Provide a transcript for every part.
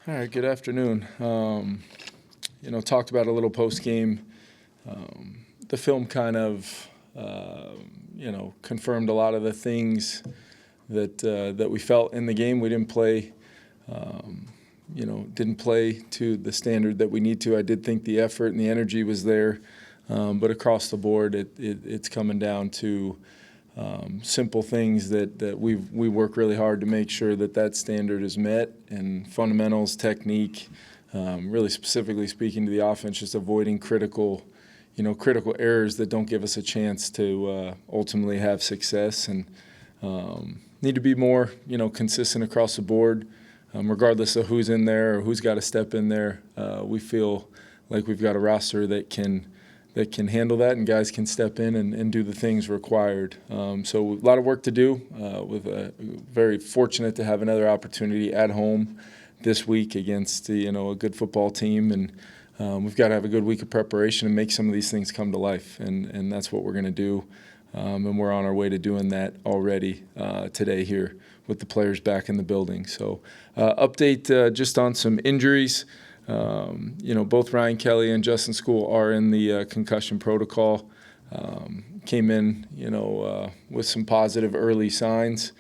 All right, good afternoon. Talked about a little post-game. The film kind of, confirmed a lot of the things that we felt in the game. We didn't play, didn't play to the standard that we need to. I did think the effort and the energy was there, but across the board, it's coming down to simple things that we work really hard to make sure that standard is met, and fundamentals, technique, really specifically speaking to the offense, just avoiding critical errors that don't give us a chance to ultimately have success, and need to be more consistent across the board, regardless of who's in there or who's got to step in there. We feel like we've got a roster that can handle that, and guys can step in and do the things required. So a lot of work to do. Very fortunate to have another opportunity at home this week against a good football team, and we've got to have a good week of preparation and make some of these things come to life, and that's what we're going to do. And we're on our way to doing that already today here with the players back in the building. So update just on some injuries. Both Ryan Kelly and Justin School are in the concussion protocol. Came in, with some positive early signs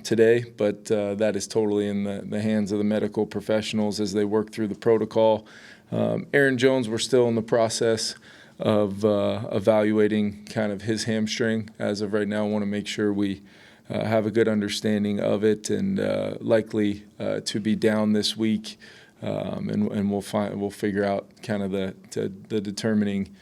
today, but that is totally in the hands of the medical professionals as they work through the protocol. Aaron Jones, we're still in the process of evaluating kind of his hamstring. As of right now, I want to make sure we have a good understanding of it, and likely to be down this week. And we'll figure out kind of the determining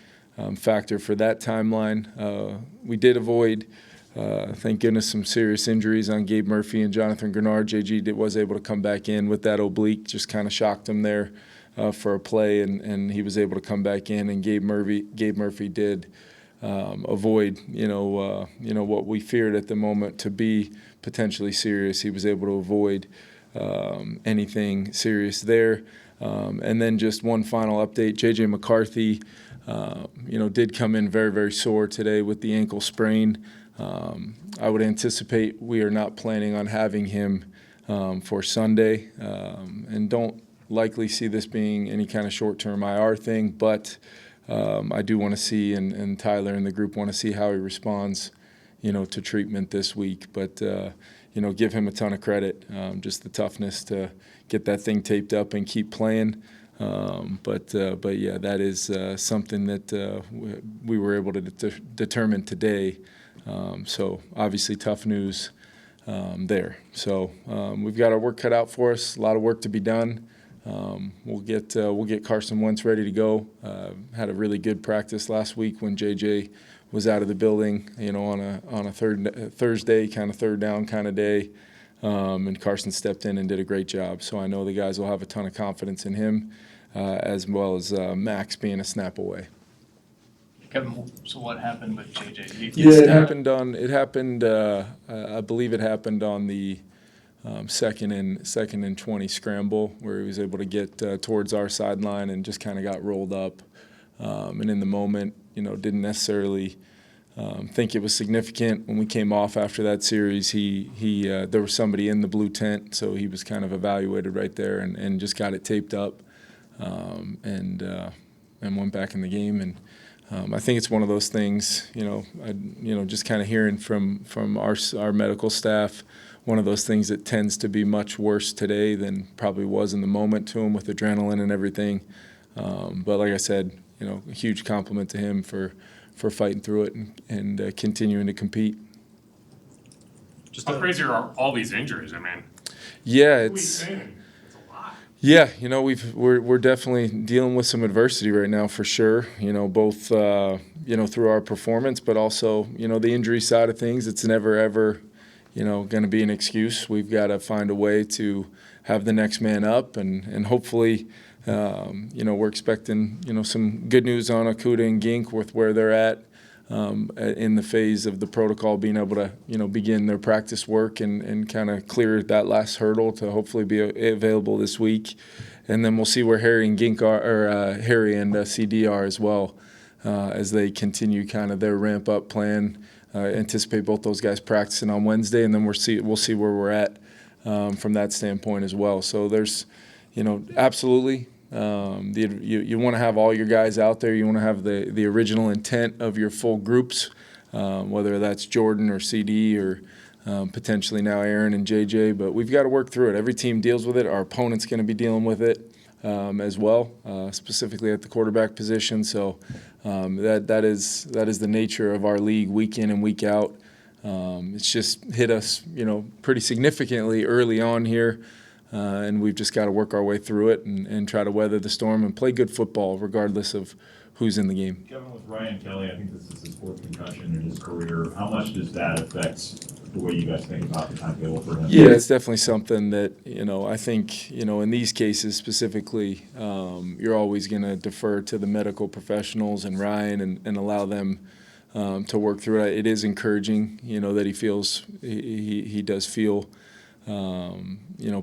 factor for that timeline. We did avoid, thank goodness, some serious injuries on Gabe Murphy and Jonathan Grenard. JG was able to come back in with that oblique, just kind of shocked him there for a play, and he was able to come back in. And Gabe Murphy did avoid, what we feared at the moment to be potentially serious. He was able to avoid anything serious there. And then just one final update, J.J. McCarthy, did come in very, very sore today with the ankle sprain. I would anticipate we are not planning on having him for Sunday, and don't likely see this being any kind of short-term IR thing, but I do want to see, and Tyler and the group want to see how he responds, to treatment this week. But give him a ton of credit, just the toughness to get that thing taped up and keep playing. But yeah, that is something that we were able to determine today. So obviously tough news there. So we've got our work cut out for us. A lot of work to be done. We'll get Carson Wentz ready to go. Had a really good practice last week when JJ was out of the building, on a Thursday, kind of third down kind of day, and Carson stepped in and did a great job. So I know the guys will have a ton of confidence in him, as well as Max being a snap away. Kevin, so what happened with JJ? It happened. I believe it happened on the second and 20 scramble, where he was able to get towards our sideline and just kind of got rolled up. And in the moment, didn't necessarily think it was significant. When we came off after that series, there was somebody in the blue tent, so he was kind of evaluated right there and just got it taped up, and went back in the game. And I think it's one of those things, just kind of hearing from our medical staff, one of those things that tends to be much worse today than probably was in the moment to him with adrenaline and everything. But like I said, a huge compliment to him for fighting through it and continuing to compete. Just how crazy are all these injuries? I mean, yeah, it's a lot. Yeah, we're definitely dealing with some adversity right now for sure. Both through our performance, but also the injury side of things. It's never ever going to be an excuse. We've got to find a way to have the next man up, and hopefully. We're expecting, some good news on Okudah and Gink with where they're at in the phase of the protocol, being able to, begin their practice work and kind of clear that last hurdle to hopefully be available this week. And then we'll see where Harry and Gink are, or Harry and CD are as well, as they continue kind of their ramp-up plan. Anticipate both those guys practicing on Wednesday, and then we'll see where we're at from that standpoint as well. So there's Absolutely. You want to have all your guys out there. You want to have the original intent of your full groups, whether that's Jordan or CD or potentially now Aaron and JJ. But we've got to work through it. Every team deals with it. Our opponent's going to be dealing with it as well, specifically at the quarterback position. So that is the nature of our league week in and week out. It's just hit us, pretty significantly early on here. And we've just got to work our way through it and try to weather the storm and play good football regardless of who's in the game. Kevin, with Ryan Kelly, I think this is his fourth concussion in his career. How much does that affect the way you guys think about the timetable for him? Yeah, it's definitely something that, I think, in these cases specifically, you're always going to defer to the medical professionals and Ryan and allow them to work through it. It is encouraging, that he does feel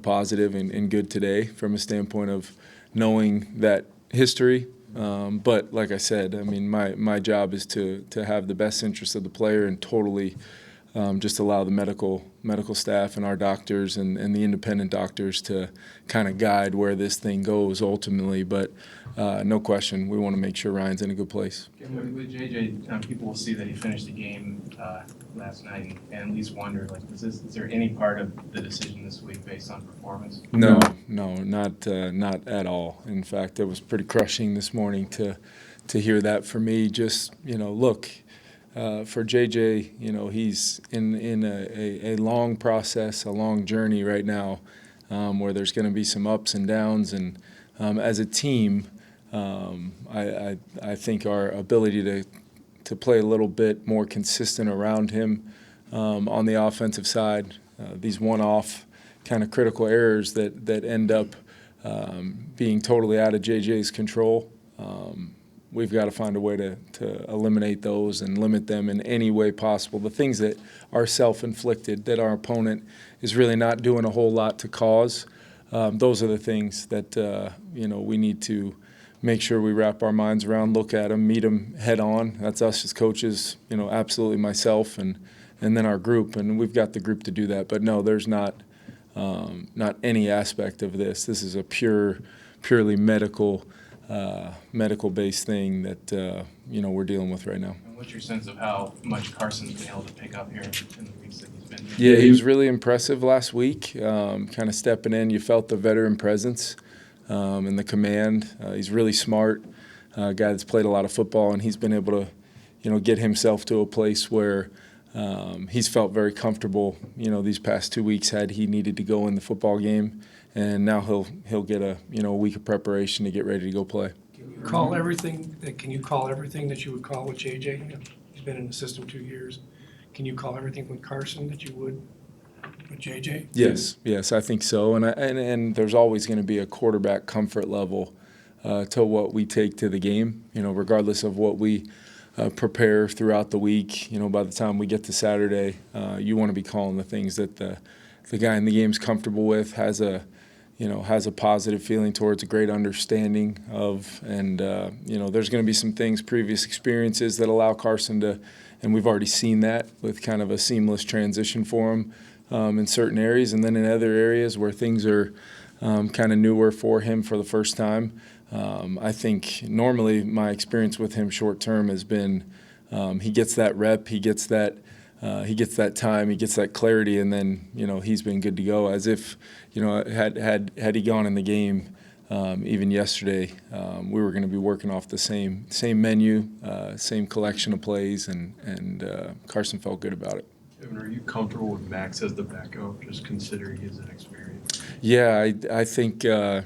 positive and good today from a standpoint of knowing that history. But like I said, I mean, my job is to have the best interest of the player and totally just allow the medical staff and our doctors and the independent doctors to kind of guide where this thing goes ultimately. But no question, we want to make sure Ryan's in a good place. With JJ, people will see that he finished the game last night and at least wonder, is there any part of the decision this week based on performance? No, not at all. In fact, it was pretty crushing this morning to hear that for me. Just, look, for JJ, he's in a long process, a long journey right now where there's going to be some ups and downs. And as a team, I think our ability to play a little bit more consistent around him on the offensive side, these one-off kind of critical errors that end up being totally out of JJ's control, we've got to find a way to eliminate those and limit them in any way possible. The things that are self-inflicted, that our opponent is really not doing a whole lot to cause, those are the things that we need to make sure we wrap our minds around, look at them, meet them head on. That's us as coaches, absolutely myself and then our group, and we've got the group to do that. But no, there's not any aspect of this. This is a purely medical-based thing that we're dealing with right now. And what's your sense of how much Carson's been able to pick up here in the weeks that he's been here? Yeah, he was really impressive last week, kind of stepping in. You felt the veteran presence and the command. He's really smart, a guy that's played a lot of football, and he's been able to, get himself to a place where he's felt very comfortable, these past 2 weeks had he needed to go in the football game, and now he'll get a week of preparation to get ready to go play. Can you call everything that you would call with JJ? He's been in the system 2 years. Can you call everything with Carson that you would with JJ? Yes, I think so. And there's always going to be a quarterback comfort level to what we take to the game, regardless of what we prepare throughout the week. By the time we get to Saturday, you want to be calling the things that the guy in the game's comfortable with, has a positive feeling towards, a great understanding of. And, there's going to be some things, previous experiences that allow Carson to, and we've already seen that with kind of a seamless transition for him in certain areas. And then in other areas where things are kind of newer for him for the first time, I think normally my experience with him short term has been he gets that rep, he gets that time, he gets that clarity, and then he's been good to go. As if had he gone in the game even yesterday, we were going to be working off the same menu, same collection of plays, and Carson felt good about it. Kevin, are you comfortable with Max as the backup, just considering his inexperience? Yeah, I think you're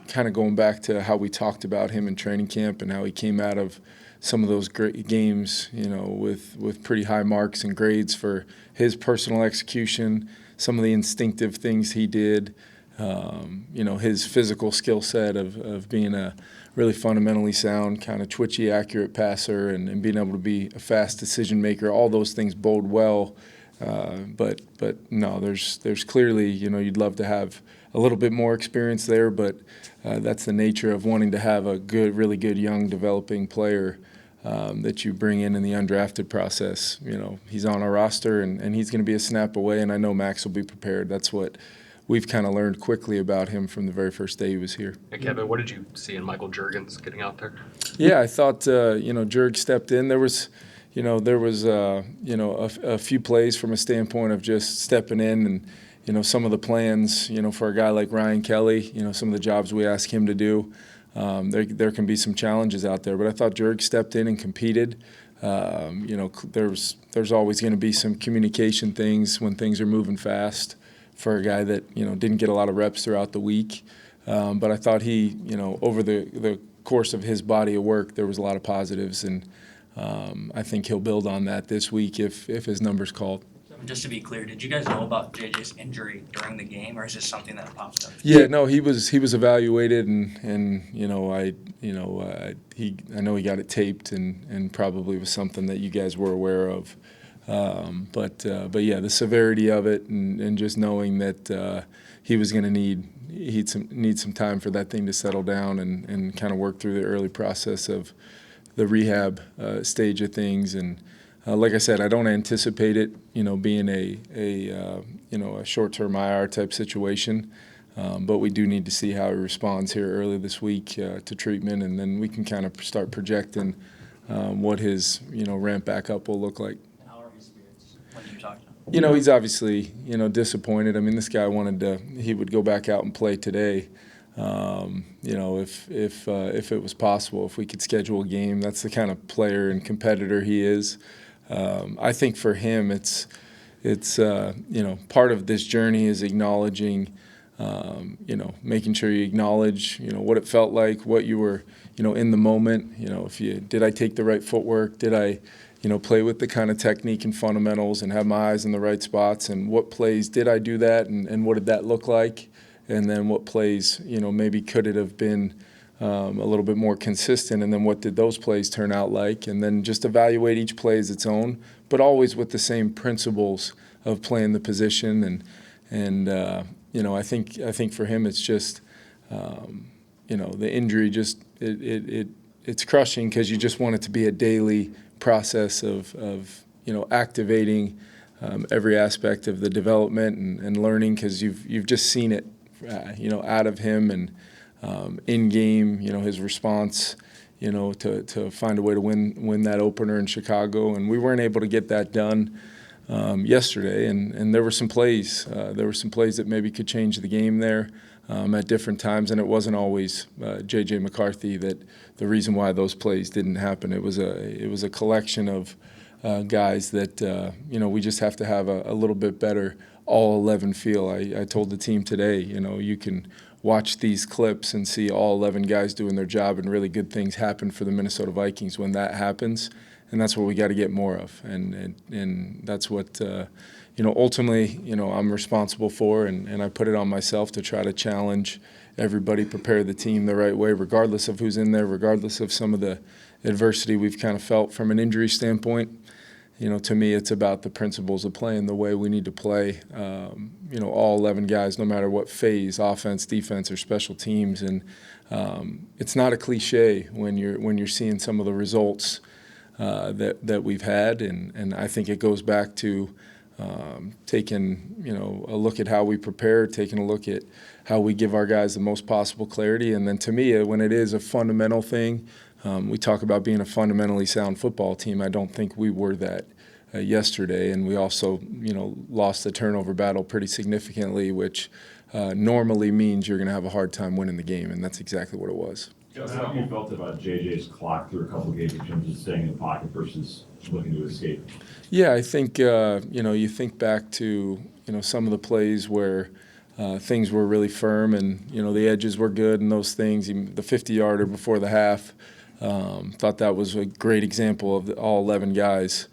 kind of going back to how we talked about him in training camp and how he came out of some of those great games, with pretty high marks and grades for his personal execution, some of the instinctive things he did, his physical skill set of being a really fundamentally sound, kind of twitchy, accurate passer and being able to be a fast decision maker. All those things bode well. But no, there's clearly, you'd love to have a little bit more experience there, but that's the nature of wanting to have a really good young developing player that you bring in the undrafted process. He's on our roster and he's going to be a snap away, and I know Max will be prepared. That's what we've kind of learned quickly about him from the very first day he was here. Hey, Kevin, what did you see in Michael Juergens getting out there? Yeah, I thought Jurg stepped in. There was a few plays from a standpoint of just stepping in and some of the plans for a guy like Ryan Kelly, some of the jobs we ask him to do. There can be some challenges out there, but I thought Jurg stepped in and competed. There's always going to be some communication things when things are moving fast for a guy that didn't get a lot of reps throughout the week. But I thought he over the course of his body of work, there was a lot of positives, and I think he'll build on that this week if his number's called. Just to be clear, did you guys know about JJ's injury during the game, or is this something that popped up? Yeah, no, he was evaluated, and I know he got it taped, and probably was something that you guys were aware of. But yeah, the severity of it, and just knowing that he was going to need some time for that thing to settle down and kind of work through the early process of the rehab stage of things. And like I said, I don't anticipate it, being a short-term IR type situation. But we do need to see how he responds here early this week to treatment, and then we can kind of start projecting what his ramp back up will look like. How are his spirits when you talk to him? He's obviously disappointed. I mean, this guy he would go back out and play today. If it was possible, if we could schedule a game. That's the kind of player and competitor he is. I think for him, it's part of this journey is acknowledging, making sure you acknowledge, what it felt like, what you were, in the moment. Did I take the right footwork? Did I, play with the kind of technique and fundamentals and have my eyes in the right spots? And what plays did I do that? And what did that look like? And then what plays, maybe could it have been a little bit more consistent, and then what did those plays turn out like? And then just evaluate each play as its own, but always with the same principles of playing the position. And I think for him it's just, the injury just it's crushing, because you just want it to be a daily process of activating every aspect of the development and learning, because you've just seen it, out of him, and in game, his response, to find a way to win that opener in Chicago, and we weren't able to get that done yesterday. And there were some plays, that maybe could change the game there at different times, and it wasn't always J.J. McCarthy that the reason why those plays didn't happen. It was a collection of guys that we just have to have a little bit better all 11 feel. I told the team today, you can watch these clips and see all 11 guys doing their job, and really good things happen for the Minnesota Vikings when that happens, and that's what we got to get more of, and that's what ultimately I'm responsible for, and I put it on myself to try to challenge everybody, prepare the team the right way, regardless of who's in there, regardless of some of the adversity we've kind of felt from an injury standpoint. To me, it's about the principles of playing the way we need to play. All 11 guys, no matter what phase, offense, defense, or special teams. And it's not a cliche when you're seeing some of the results that we've had. And I think it goes back to taking a look at how we prepare, taking a look at how we give our guys the most possible clarity. And then to me, when it is a fundamental thing, we talk about being a fundamentally sound football team. I don't think we were that yesterday, and we also, lost the turnover battle pretty significantly, which normally means you're going to have a hard time winning the game, and that's exactly what it was. Justin, how have you felt about JJ's clock through a couple of games in terms of staying in the pocket versus looking to escape? Yeah, I think you think back to some of the plays where things were really firm, and the edges were good, and those things. Even the 50-yarder before the half. Thought that was a great example of all 11 guys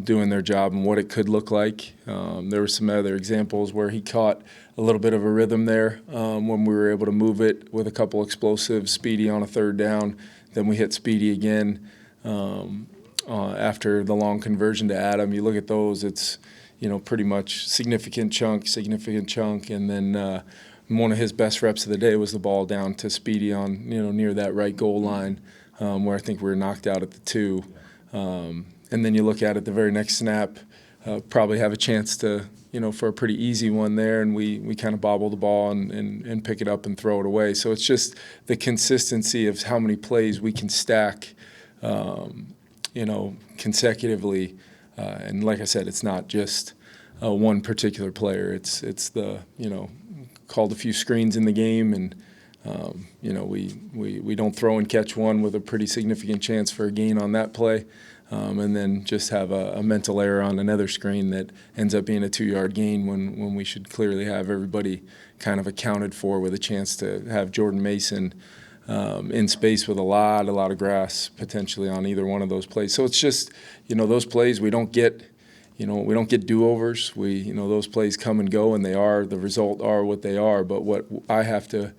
doing their job and what it could look like. There were some other examples where he caught a little bit of a rhythm there when we were able to move it with a couple explosives, Speedy on a third down. Then we hit Speedy again after the long conversion to Adam. You look at those, it's pretty much significant chunk, and then one of his best reps of the day was the ball down to Speedy on near that right goal line, where I think we were knocked out at the 2. And then you look at it the very next snap, probably have a chance to for a pretty easy one there, and we kind of bobble the ball and pick it up and throw it away. So it's just the consistency of how many plays we can stack, consecutively. And like I said, it's not just one particular player. It's the, called a few screens in the game, and we don't throw and catch one with a pretty significant chance for a gain on that play, and then just have a mental error on another screen that ends up being a 2-yard gain when we should clearly have everybody kind of accounted for with a chance to have Jordan Mason in space with a lot of grass potentially on either one of those plays. So it's just, those plays we don't get. We don't get do-overs. Those plays come and go, and the result are what they are. But what I have to,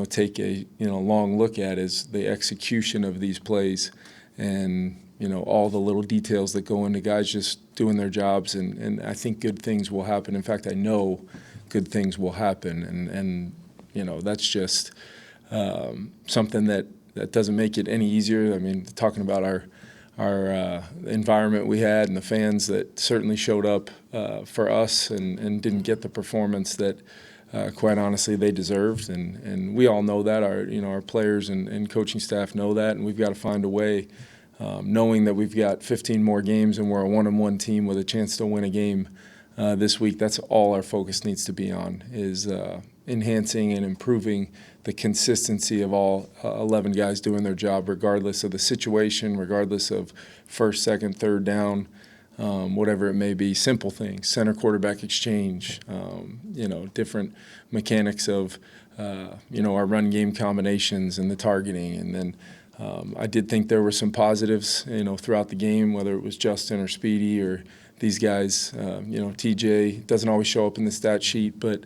take a, long look at is the execution of these plays, and, all the little details that go into guys just doing their jobs. And I think good things will happen. In fact, I know good things will happen. And that's just something that doesn't make it any easier. I mean, talking about our environment we had and the fans that certainly showed up for us and didn't get the performance that, quite honestly, they deserved. And we all know that. Our players and coaching staff know that, and we've got to find a way, knowing that we've got 15 more games and we're a 1-1 team with a chance to win a game this week. That's all our focus needs to be on, is enhancing and improving the consistency of all 11 guys doing their job, regardless of the situation, regardless of first, second, third down, whatever it may be. Simple things, center quarterback exchange, different mechanics of, our run game combinations and the targeting. And then I did think there were some positives, throughout the game, whether it was Justin or Speedy or these guys. TJ doesn't always show up in the stat sheet, but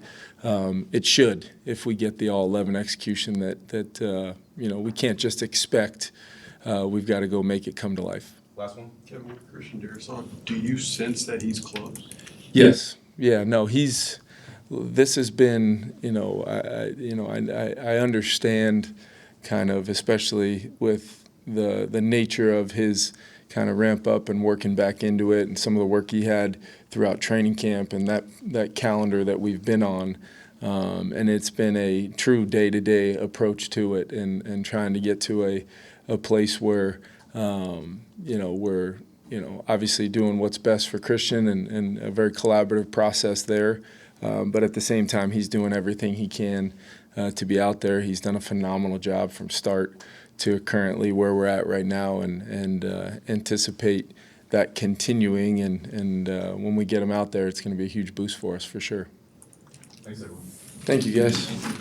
it should if we get the all 11 execution that we can't just expect. We've got to go make it come to life. Last one. Kevin, with Christian Darrisaw, do you sense that he's close? Yes. Yeah. No. This has been. I understand, kind of, especially with the nature of his kind of ramp up and working back into it, and some of the work he had throughout training camp and that calendar that we've been on. And it's been a true day-to-day approach to it, and trying to get to a place where, we're, obviously doing what's best for Christian, and a very collaborative process there. But at the same time, he's doing everything he can to be out there. He's done a phenomenal job from start to currently where we're at right now, and anticipate that continuing. And when we get him out there, it's going to be a huge boost for us for sure. Thanks, everyone. Thank you, guys.